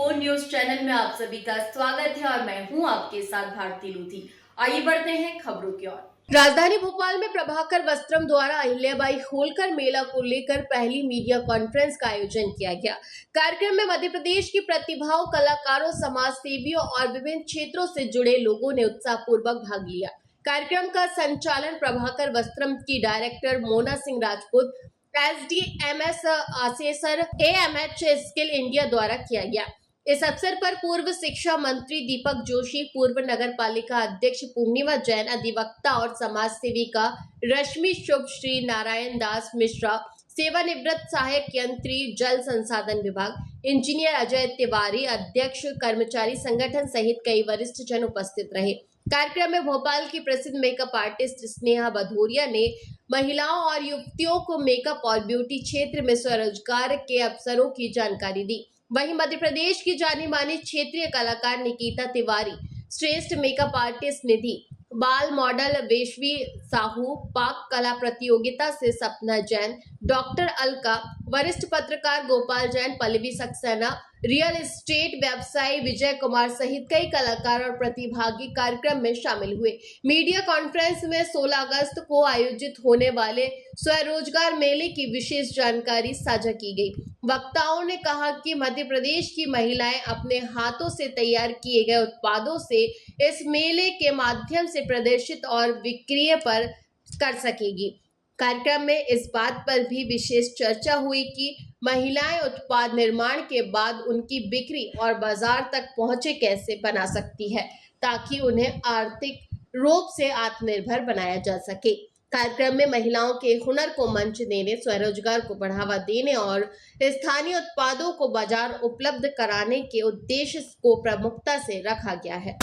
4 news channel में आप सभी का स्वागत है और मैं हूं आपके साथ भारती लूथी। आइए बढ़ते हैं खबरों की ओर। राजधानी भोपाल में प्रभाकर वस्त्रम द्वारा अहिल्याबाई होलकर मेला को लेकर पहली मीडिया कॉन्फ्रेंस का आयोजन किया गया। कार्यक्रम में मध्य प्रदेश की प्रतिभाओं, कलाकारों, समाज सेवियों और विभिन्न क्षेत्रों से जुड़े लोगों ने उत्साहपूर्वक भाग लिया। कार्यक्रम का संचालन प्रभाकर वस्त्रम की director Mona Singh Rajput, SDMS assessor AMH skill India द्वारा किया गया। इस अवसर पर पूर्व शिक्षा मंत्री दीपक जोशी, पूर्व नगर पालिका अध्यक्ष पूर्णिमा जैन, अधिवक्ता और समाज सेविका रश्मि शुभ, श्री नारायण दास मिश्रा, सेवानिवृत्त सहायक यंत्री जल संसाधन विभाग, इंजीनियर अजय तिवारी, अध्यक्ष कर्मचारी संगठन सहित कई वरिष्ठ जन उपस्थित रहे। कार्यक्रम में भोपाल की प्रसिद्ध मेकअप आर्टिस्ट स्नेहा भदौरिया ने महिलाओं और युवतियों को मेकअप और ब्यूटी क्षेत्र में स्वरोजगार के अवसरों की जानकारी दी। वहीं मध्य प्रदेश की जानी मानी क्षेत्रीय कलाकार निकिता तिवारी, श्रेष्ठ मेकअप आर्टिस्ट निधि, बाल मॉडल वेशवी साहू, पाक कला प्रतियोगिता से सपना जैन, डॉक्टर अलका, वरिष्ठ पत्रकार गोपाल जैन, पल्लवी सक्सेना, रियल एस्टेट व्यवसायी विजय कुमार सहित कई कलाकार और प्रतिभागी कार्यक्रम में शामिल हुए। मीडिया कॉन्फ्रेंस में 16 अगस्त को आयोजित होने वाले स्वरोजगार मेले की विशेष जानकारी साझा की गई। वक्ताओं ने कहा कि मध्य प्रदेश की महिलाएं अपने हाथों से तैयार किए गए उत्पादों से इस मेले के माध्यम से प्रदर्शित और विक्रय पर कर सकेगी। कार्यक्रम में इस बात पर भी विशेष चर्चा हुई कि महिलाएं उत्पाद निर्माण के बाद उनकी बिक्री और बाजार तक पहुंचे कैसे बना सकती है, ताकि उन्हें आर्थिक रूप से आत्मनिर्भर बनाया जा सके। कार्यक्रम में महिलाओं के हुनर को मंच देने, स्वरोजगार को बढ़ावा देने और स्थानीय उत्पादों को बाजार उपलब्ध कराने के उद्देश्य को प्रमुखता से रखा गया है।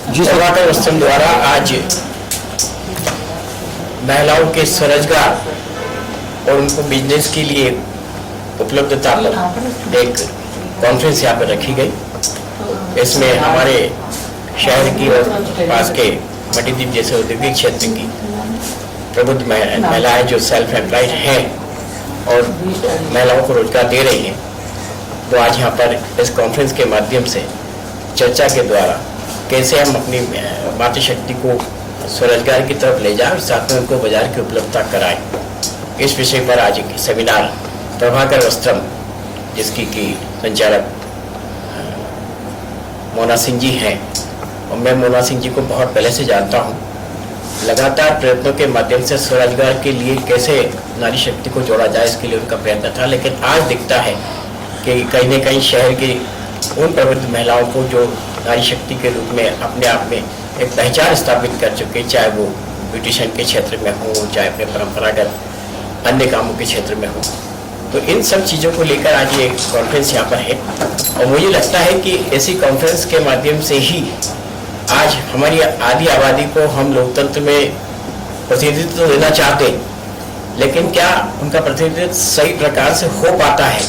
जी, प्रभाकर वस्त्रम द्वारा आज महिलाओं के स्वरोजगार और उनको बिजनेस के लिए उपलब्धता पर एक कॉन्फ्रेंस यहाँ पर रखी गई। इसमें हमारे शहर की और पास के मटीदीप जैसे औद्योगिक क्षेत्र की प्रबुद्ध महिलाएं जो सेल्फ एम्प्लॉयड हैं और महिलाओं को रोजगार दे रही हैं, वो आज यहाँ पर इस कॉन्फ्रेंस के माध्यम से चर्चा के द्वारा कैसे हम अपनी मातृशक्ति को स्वरोजगार की तरफ ले जाएं और साथ में उनको बाजार की उपलब्धता कराएं। इस विषय पर आज एक सेमिनार प्रभाकर वस्त्रम, जिसकी की संचालक मोना सिंह जी हैं, और मैं मोना सिंह जी को बहुत पहले से जानता हूं। लगातार प्रयत्नों के माध्यम से स्वरोजगार के लिए कैसे नारी शक्ति को जोड़ा जाए, इसके लिए उनका प्रयत्न था। लेकिन आज दिखता है कि कहीं न कहीं शहर की उन प्रबुद्ध महिलाओं को जो नारी शक्ति के रूप में अपने आप में एक पहचान स्थापित कर चुके, चाहे वो ब्यूटिशियन के क्षेत्र में हो, चाहे अपने परंपरागत अन्य कामों के क्षेत्र में हो, तो इन सब चीज़ों को लेकर आज ये कॉन्फ्रेंस यहाँ पर है। और मुझे लगता है कि ऐसी कॉन्फ्रेंस के माध्यम से ही आज हमारी आधी आबादी को हम लोकतंत्र में प्रतिनिधित्व तो देना चाहते, लेकिन क्या उनका प्रतिनिधित्व सही प्रकार से हो पाता है।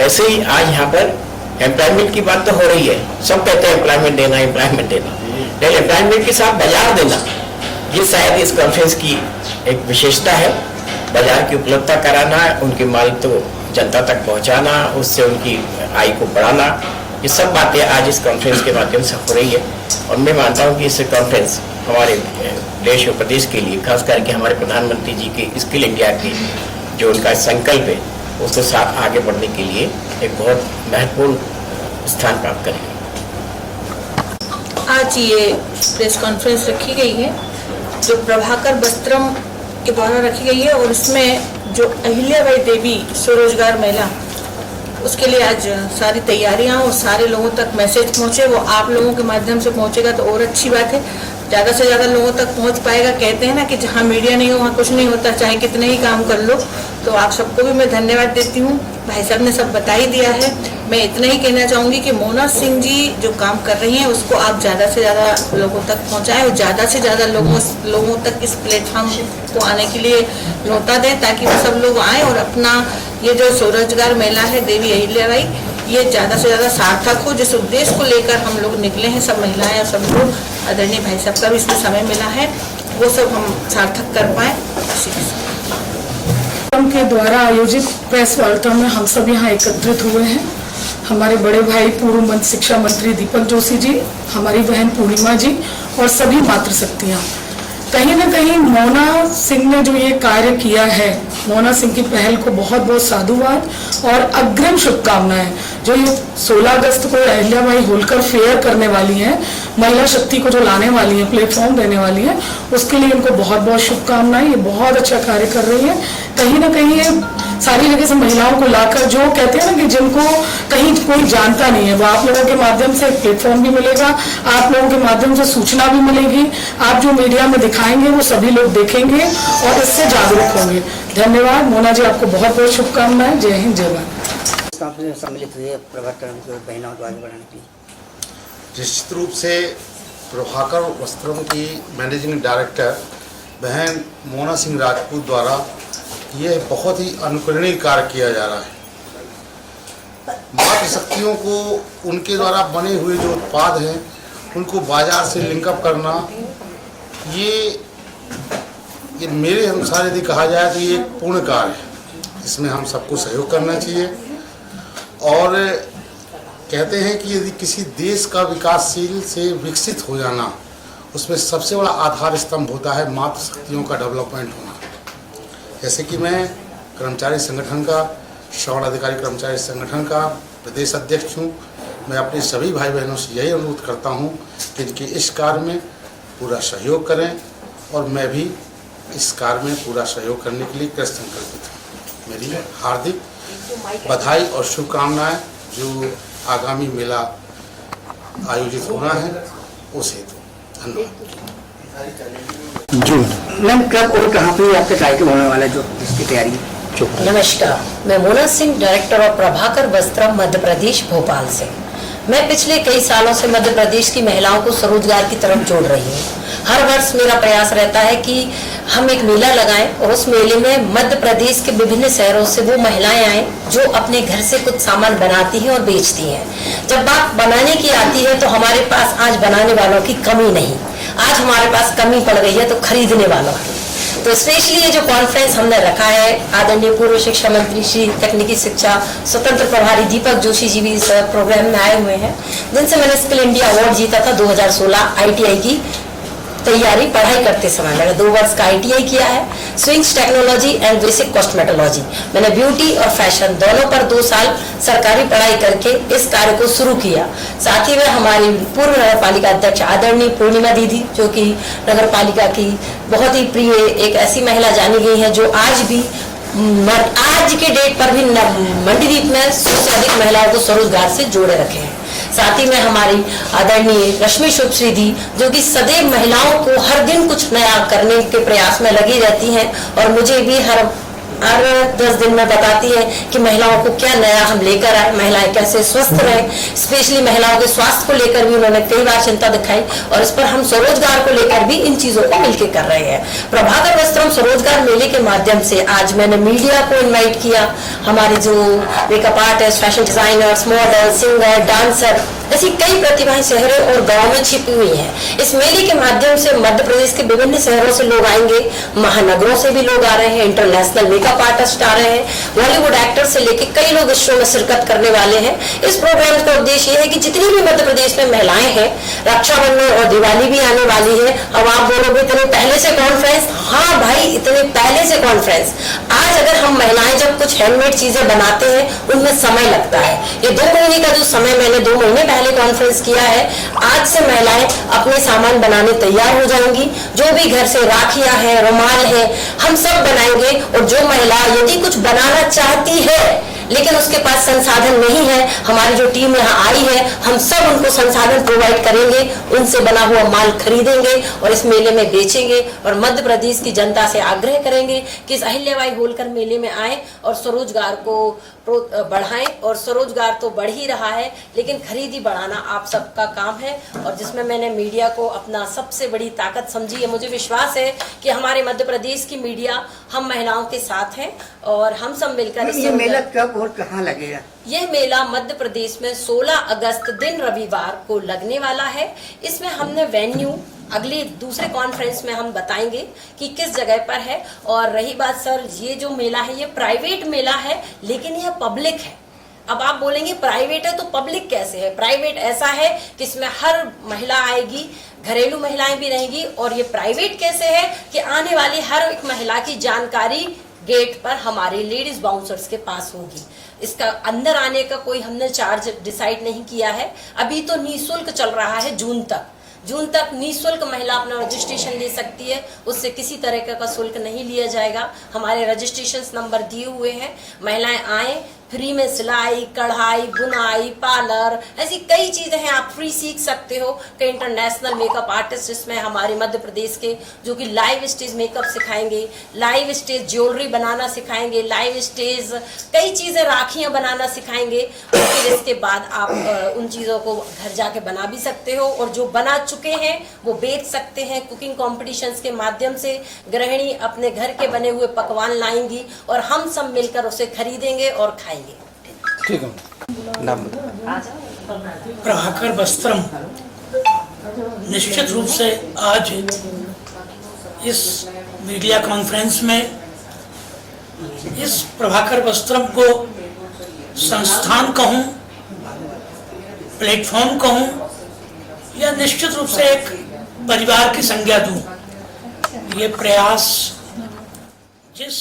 ऐसे ही आज यहाँ पर एम्प्लॉयमेंट की बात तो हो रही है, सब कहते हैं एम्प्लॉयमेंट देना, लेकिन एम्प्लॉयमेंट के साथ बाजार देना, ये शायद इस कॉन्फ्रेंस की एक विशेषता है। बाजार की उपलब्धता कराना, उनके माल तो जनता तक पहुंचाना, उससे उनकी आय को बढ़ाना, ये सब बातें आज इस कॉन्फ्रेंस के माध्यम से हो रही है। और मैं मानता हूँ कि इस कॉन्फ्रेंस हमारे देश और प्रदेश के लिए, खास करके हमारे प्रधानमंत्री जी के स्किल इंडिया की जो उनका संकल्प है, उसके साथ आगे बढ़ने के लिए एक बहुत महत्वपूर्ण स्थान प्राप्त करेगा। आज ये प्रेस कॉन्फ्रेंस रखी गई है जो प्रभाकर वस्त्रम के द्वारा रखी गई है, और इसमें जो अहिल्याबाई देवी स्वरोजगार मेला, उसके लिए आज सारी तैयारियां और सारे लोगों तक मैसेज पहुंचे, वो आप लोगों के माध्यम से पहुंचेगा तो और अच्छी बात है। ज़्यादा से ज़्यादा लोगों तक पहुंच पाएगा। कहते हैं ना कि जहां मीडिया नहीं हो वहाँ कुछ नहीं होता, चाहे कितने ही काम कर लो। तो आप सबको भी मैं धन्यवाद देती हूँ। भाई साहब ने सब बता ही दिया है। मैं इतना ही कहना चाहूँगी कि मोना सिंह जी जो काम कर रही हैं उसको आप ज़्यादा से ज़्यादा लोगों तक पहुँचाएं और ज़्यादा से ज़्यादा लोगों तक इस प्लेटफॉर्म को आने के लिए न्योता दें, ताकि वो सब लोग आएँ और अपना ये जो स्वरोजगार मेला है देवी अहिल्याबाई, ये ज़्यादा से ज़्यादा सार्थक हो। जिस उद्देश्य को लेकर हम लोग निकले हैं, सब महिलाएं और सब लोग, आदरणीय भाई साहब का भी इसमें समय मिला है, वो सब हम सार्थक कर पाएँ। के द्वारा आयोजित प्रेस वार्ता में हम सब यहाँ एकत्रित हुए हैं। हमारे बड़े भाई पूर्व मंत्री शिक्षा मंत्री दीपक जोशी जी, हमारी बहन पूर्णिमा जी और सभी मातृशक्तियाँ। कहीं ना कहीं मोना सिंह ने जो ये कार्य किया है, मोना सिंह की पहल को बहुत बहुत साधुवाद और अग्रिम शुभकामनाएं। जो ये 16 अगस्त को अहिल्याबाई होलकर फेयर करने वाली हैं, महिला शक्ति को जो लाने वाली हैं, प्लेटफॉर्म देने वाली हैं, उसके लिए इनको बहुत बहुत शुभकामनाएं। ये बहुत अच्छा कार्य कर रही है। कहीं ना कहीं ये सारी जगह से महिलाओं को लाकर, जो कहते हैं ना कि जिनको कहीं कोई जानता नहीं है, वो आप लोगों के माध्यम से प्लेटफॉर्म भी मिलेगा, आप लोगों के माध्यम से सूचना भी मिलेगी। आप जो मीडिया में दिखाएंगे वो सभी लोग देखेंगे और इससे जागरूक होंगे। धन्यवाद मोना जी, आपको बहुत बहुत शुभकामनाएं। जय हिंद, जय भारत। सम्मिलित हुए प्रभाकर बहनों को आगे बढ़ाने के लिए। निश्चित रूप से प्रभाकर वस्त्रम की मैनेजिंग डायरेक्टर बहन मोना सिंह राजपूत द्वारा ये बहुत ही अनुकरणीय कार्य किया जा रहा है। मातृशक्तियों को उनके द्वारा बने हुए जो उत्पाद हैं उनको बाजार से लिंकअप करना, ये मेरे अनुसार यदि कहा जाए तो ये एक पूर्ण कार्य है। इसमें हम सबको सहयोग करना चाहिए। और कहते हैं कि यदि किसी देश का विकासशील से विकसित हो जाना, उसमें सबसे बड़ा आधार स्तंभ होता है मातृशक्तियों का डेवलपमेंट होना। जैसे कि मैं कर्मचारी संगठन का, श्रवण अधिकारी कर्मचारी संगठन का प्रदेश अध्यक्ष हूँ। मैं अपने सभी भाई बहनों से यही अनुरोध करता हूँ कि इनके इस कार्य में पूरा सहयोग करें और मैं भी इस कार्य में पूरा सहयोग करने के लिए कृत संकल्पित हूँ। मेरी हार्दिक बधाई और शुभकामनाएं जो आगामी मेला आयोजित होना है उस हेतु। धन्यवाद। जी मैम, कब और कहाँ पे आपका कार्यक्रम होने वाला है जो इसकी तैयारी? नमस्कार, मैं मोना सिंह, डायरेक्टर ऑफ प्रभाकर वस्त्रम मध्य प्रदेश भोपाल से। मैं पिछले कई सालों से मध्य प्रदेश की महिलाओं को स्वरोजगार की तरफ जोड़ रही हूँ। हर वर्ष मेरा प्रयास रहता है कि हम एक मेला लगाएं और उस मेले में मध्य प्रदेश के विभिन्न शहरों से वो महिलाएं आएं जो अपने घर से कुछ सामान बनाती हैं और बेचती हैं। जब बात बनाने की आती है तो हमारे पास आज बनाने वालों की कमी नहीं, आज हमारे पास कमी पड़ गई है तो खरीदने वालों की। तो स्पेशली ये जो कॉन्फ्रेंस हमने रखा है, आदरणीय पूर्व शिक्षा मंत्री श्री तकनीकी शिक्षा स्वतंत्र प्रभारी दीपक जोशी जी भी इस प्रोग्राम में आए हुए हैं, जिनसे मैंने स्किल इंडिया अवार्ड जीता था 2016 ITI की तैयारी पढ़ाई करते समय। मैंने 2 वर्ष का ITI किया है, swings technology and basic cosmetology. मैंने ब्यूटी और फैशन दोनों पर 2 साल सरकारी पढ़ाई करके इस कार्य को शुरू किया। साथ ही में हमारी पूर्व नगर पालिका अध्यक्ष आदरणीय पूर्णिमा दीदी, जो कि नगर पालिका की बहुत ही प्रिय एक ऐसी महिला जानी गई है, जो आज के डेट पर भी मंडीदीप में 100 से अधिक महिलाओं को स्वरोजगार से जोड़े रखे हैं। साथ ही में हमारी आदरणीय रश्मि शुभश्री दी, जो कि सदैव महिलाओं को हर दिन कुछ नया करने के प्रयास में लगी रहती हैं और मुझे भी हर 10 दिन में बताती है कि महिलाओं को क्या नया हम लेकर आए, महिलाएं कैसे स्वस्थ रहे। स्पेशली महिलाओं के स्वास्थ्य को लेकर भी उन्होंने कई बार चिंता दिखाई और इस पर हम स्वरोजगार को लेकर भी इन चीजों को मिलकर कर रहे हैं। प्रभाकर वस्त्रम स्वरोजगार मेले के माध्यम से आज मैंने मीडिया को इन्वाइट किया। हमारे जो makeup artist, fashion designers, model, singer, dancer, ऐसी कई प्रतिभाएं शहरों और गाँव में छिपी हुई हैं। इस मेले के माध्यम से मध्य प्रदेश के विभिन्न शहरों से लोग आएंगे, महानगरों से भी लोग आ रहे हैं, इंटरनेशनल मेकअप आर्टिस्ट आ रहे हैं, बॉलीवुड एक्टर से लेकर कई लोग इस शो में शिरकत करने वाले हैं। इस प्रोग्राम का उद्देश्य ये है कि जितनी भी मध्य प्रदेश में महिलाएं हैं, रक्षाबंधन और दिवाली भी आने वाली है। अब आप बोलोगे इतने पहले से कॉन्फ्रेंस? हाँ भाई, इतने पहले से कॉन्फ्रेंस। आज अगर हम महिलाएं जब कुछ हैंडमेड चीजें बनाते हैं, उनमें समय लगता है। ये 2 महीने का जो समय मैंने 2 महीने पहले कॉन्फ्रेंस किया है, आज से महिलाएं अपने सामान बनाने तैयार हो जाएंगी। जो भी घर से राखियां हैं, रुमाल है, हम सब बनाएंगे। और जो महिला यदि कुछ बनाना चाहती है लेकिन उसके पास संसाधन नहीं है, हमारी जो टीम यहाँ आई है, हम सब उनको संसाधन प्रोवाइड करेंगे, उनसे बना हुआ माल खरीदेंगे और इस मेले में बेचेंगे। और मध्य प्रदेश की जनता से आग्रह करेंगे कि इस अहिल्याबाई होलकर मेले में आए और स्वरोजगार को बढ़ाएं। और स्वरोजगार तो बढ़ ही रहा है, लेकिन खरीदी बढ़ाना आप सबका काम है और जिसमें मैंने मीडिया को अपना सबसे बड़ी ताकत समझी है। मुझे विश्वास है कि हमारे मध्य प्रदेश की मीडिया हम महिलाओं के साथ है और हम सब मिलकर ये मेला कब और कहाँ लगेगा? यह मेला मध्य प्रदेश में 16 अगस्त दिन रविवार को लगने वाला है। इसमें हमने वेन्यू अगले दूसरे कॉन्फ्रेंस में हम बताएंगे कि किस जगह पर है। और रही बात सर, ये जो मेला है ये प्राइवेट मेला है, लेकिन यह पब्लिक है। अब आप बोलेंगे प्राइवेट है तो पब्लिक कैसे है? प्राइवेट ऐसा है कि इसमें हर महिला आएगी, घरेलू महिलाएं भी रहेंगी। और ये प्राइवेट कैसे है कि आने वाली हर एक महिला की जानकारी गेट पर हमारे लेडीज बाउंसर्स के पास होगी। इसका अंदर आने का कोई हमने चार्ज डिसाइड नहीं किया है। अभी तो निःशुल्क चल रहा है, जून तक निःशुल्क महिला अपना रजिस्ट्रेशन ले सकती है, उससे किसी तरह का शुल्क नहीं लिया जाएगा। हमारे रजिस्ट्रेशन नंबर दिए हुए हैं, महिलाएं आए, फ्री में सिलाई, कढ़ाई, बुनाई, पार्लर, ऐसी कई चीजें हैं, आप फ्री सीख सकते हो। कई इंटरनेशनल मेकअप आर्टिस्ट इसमें हमारे मध्य प्रदेश के जो कि लाइव स्टेज मेकअप सिखाएंगे, लाइव स्टेज ज्वेलरी बनाना सिखाएंगे, लाइव स्टेज कई चीजें, राखियां बनाना सिखाएंगे। और फिर इसके बाद आप उन चीजों को घर जाके बना भी सकते हो, और जो बना चुके हैं वो बेच सकते हैं। कुकिंग कॉम्पिटिशन्स के माध्यम से गृहिणी अपने घर के बने हुए पकवान लाएंगी और हम सब मिलकर उसे खरीदेंगे और खाएंगे। ठीक है, नाम प्रभाकर वस्त्रम निश्चित रूप से आज इस मीडिया कॉन्फ्रेंस में इस प्रभाकर वस्त्रम को संस्थान कहूं, प्लेटफॉर्म कहूं, या निश्चित रूप से एक परिवार की संज्ञा दूं। ये प्रयास जिस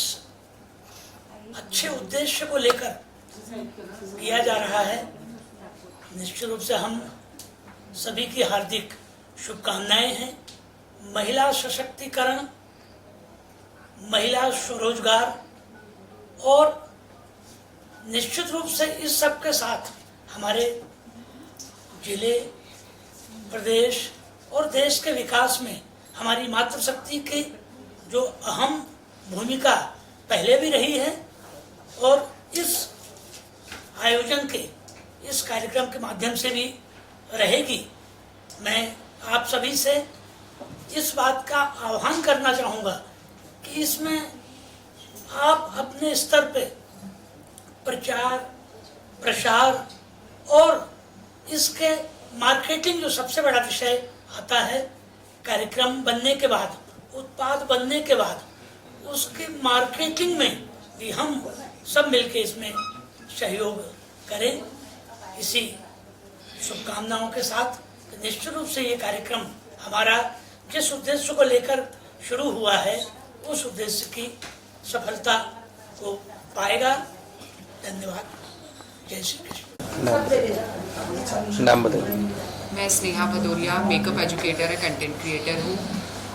अच्छे उद्देश्य को लेकर किया जा रहा है, निश्चित रूप से हम सभी की हार्दिक शुभकामनाएं हैं। महिला सशक्तिकरण, महिला स्वरोजगार, और निश्चित रूप से इस सब के साथ हमारे जिले, प्रदेश और देश के विकास में हमारी मातृशक्ति की जो अहम भूमिका पहले भी रही है और इस आयोजन के, इस कार्यक्रम के माध्यम से भी रहेगी। मैं आप सभी से इस बात का आह्वान करना चाहूँगा कि इसमें आप अपने स्तर पे प्रचार, प्रसार और इसके मार्केटिंग, जो सबसे बड़ा विषय आता है, कार्यक्रम बनने के बाद, उत्पाद बनने के बाद उसकी मार्केटिंग में भी हम सब मिलके इसमें सहयोग करें। इसी शुभकामनाओं के साथ निश्चित रूप से ये कार्यक्रम हमारा जिस उद्देश्य को लेकर शुरू हुआ है उस उद्देश्य की सफलता को पाएगा। धन्यवाद। जय श्री कृष्ण। नाम बताइए। मैं स्नेहा भदौरिया, मेकअप एजुकेटर है, कंटेंट क्रिएटर हूँ।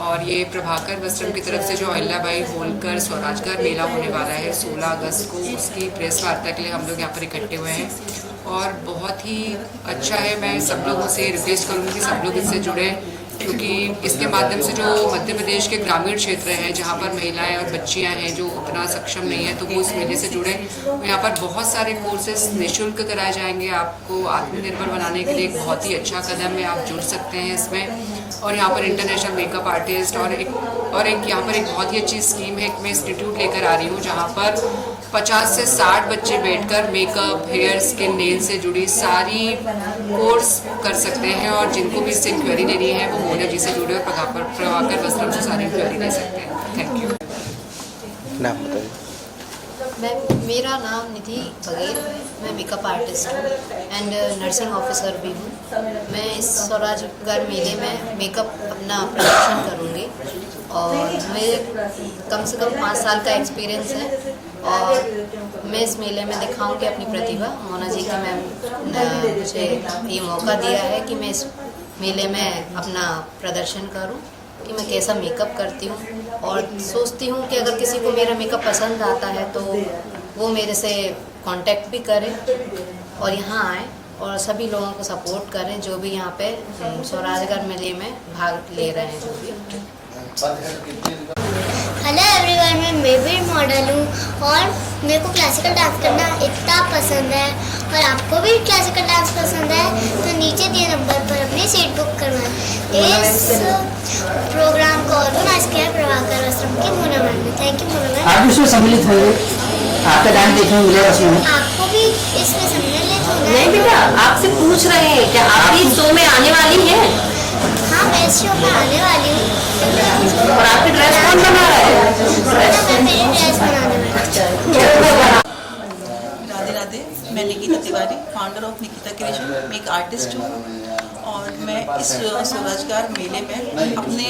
और ये प्रभाकर वस्त्रम की तरफ से जो अहिल्याबाई होलकर स्वराजगार मेला होने वाला है 16 अगस्त को, उसकी प्रेस वार्ता के लिए हम लोग यहाँ पर इकट्ठे हुए हैं और बहुत ही अच्छा है। मैं सब लोगों से रिक्वेस्ट करूँगी कि सब लोग इससे जुड़ें, क्योंकि इसके माध्यम से जो मध्य प्रदेश के ग्रामीण क्षेत्र हैं जहाँ पर महिलाएं और बच्चियाँ हैं जो उतना सक्षम नहीं है, तो वो इस मेले से जुड़े। यहाँ पर बहुत सारे कोर्सेज निःशुल्क कराए जाएंगे। आपको आत्मनिर्भर बनाने के लिए एक बहुत ही अच्छा कदम है, आप जुड़ सकते हैं इसमें। और यहाँ पर इंटरनेशनल मेकअप आर्टिस्ट और एक यहाँ पर एक बहुत ही अच्छी स्कीम है, मैं इंस्टीट्यूट लेकर आ रही हूँ जहाँ पर 50 से 60 बच्चे बैठकर मेकअप, हेयर, स्किन, नेल से जुड़ी सारी कोर्स कर सकते हैं। और जिनको भी इससे इंक्वायरी लेनी है वो मोना जी से जुड़े और प्रभाकर वस्त्रम से सारी इंक्वायरी ले सकते हैं। Thank you. नाम बताइए। मेरा नाम निधि बघेल, मैं मेकअप आर्टिस्ट हूँ एंड नर्सिंग ऑफिसर भी हूँ। मैं इस स्वराजगार मेले में मेकअप अपना प्रदर्शन करूँगी और मेरे कम से कम 5 साल का एक्सपीरियंस है और मैं इस मेले में दिखाऊंगी अपनी प्रतिभा। मोना जी की मैम मुझे ये मौका दिया है कि मैं इस मेले में अपना प्रदर्शन करूं कि मैं कैसा मेकअप करती हूँ और सोचती हूँ कि अगर किसी को मेरा मेकअप पसंद आता है तो वो मेरे से कांटेक्ट भी करें और यहाँ आए और सभी लोगों को सपोर्ट करें जो भी यहाँ पे स्वराजगार मेले में भाग ले रहे हैं। जो भी हेलो एवरीवन, मैं मेबी मॉडल हूँ और मेरे को क्लासिकल डांस करना इतना पसंद है और आपको भी क्लासिकल डांस पसंद है तो नीचे दिए नंबर पर अपनी सीट बुक करवाएं। इस प्रोग्राम को ऑर्गेनाइज किया है प्रभाकर वस्त्रम की मोना मैम ने। Thank you Mona ma'am. आप इसमें सम्मिलित होंगे, आपका डांस देखने को मिलेगा उसमें। आपको भी इसमें सम्मिलित होना है। नहीं बेटा, आपसे पूछ रहे हैं क्या आप भी शो में आने वाली हैं? हाँ ड्रेस शो में आने वाली हूँ। और आपकी ड्रेस कौन बना रहा है? मैं मेरी ड्रेस बनाने वाली हूँ। राधे राधे, मैं Nikita Tiwari, founder of Nikita creation. मैं एक आर्टिस्ट हूँ और मैं इस स्वरोजगार मेले में अपने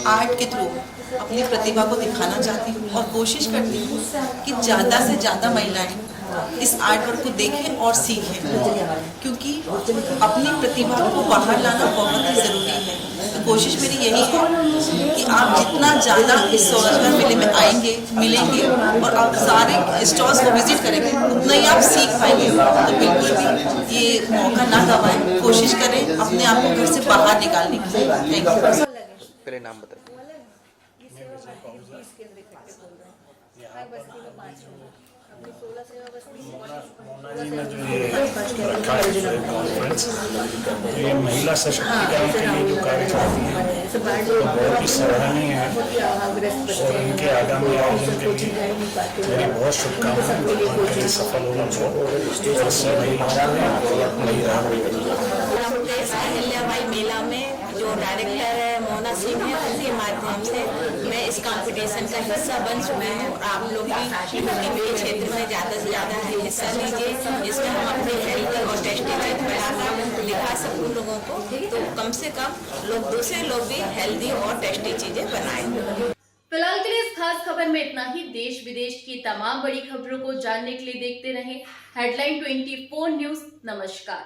आर्ट के थ्रू अपनी प्रतिभा को दिखाना चाहती हूँ और कोशिश करती हूँ कि ज़्यादा से ज़्यादा महिलाएं इस आर्ट वर्क को देखें और सीखें, क्योंकि अपनी प्रतिभा को बाहर लाना बहुत ही ज़रूरी है। तो कोशिश मेरी यही है कि आप जितना ज़्यादा इस स्वरोजगार मेले में आएंगे, मिलेंगे और आप सारे स्टॉल्स को विजिट करेंगे, उतना ही आप सीख पाएंगे। तो बिल्कुल भी ये मौका ना गवाएं, कोशिश करें अपने आप को घर से बाहर निकालने की। Thank you. पहले नाम बताइए। ये महिला सशक्तिकरण के लिए जो कार्य करती है तो बहुत ही सराहनीय है और इनके आगामी आयोजन के लिए मेरी बहुत शुभकामनाएं। सफल होना चाहिए और सब अहिल्याबाई मेला में जो डायरेक्टर है मोना सिंह है, उनके माध्यम से मैं इस कंपटीशन का हिस्सा बन चुका हूँ। आप लोग भी के क्षेत्र में ज़्यादा से ज़्यादा हिस्सा लीजिए, जिसमें हम अपने हेल्थ और टेस्टिंग दिखा सकूँ लोगों को, तो कम से कम दूसरे लोग भी हेल्दी और टेस्टी चीज़ें बनाएं। फिलहाल के लिए इस खास खबर में इतना ही। देश विदेश की तमाम बड़ी खबरों को जानने के लिए देखते रहें हेडलाइन 24 न्यूज। नमस्कार।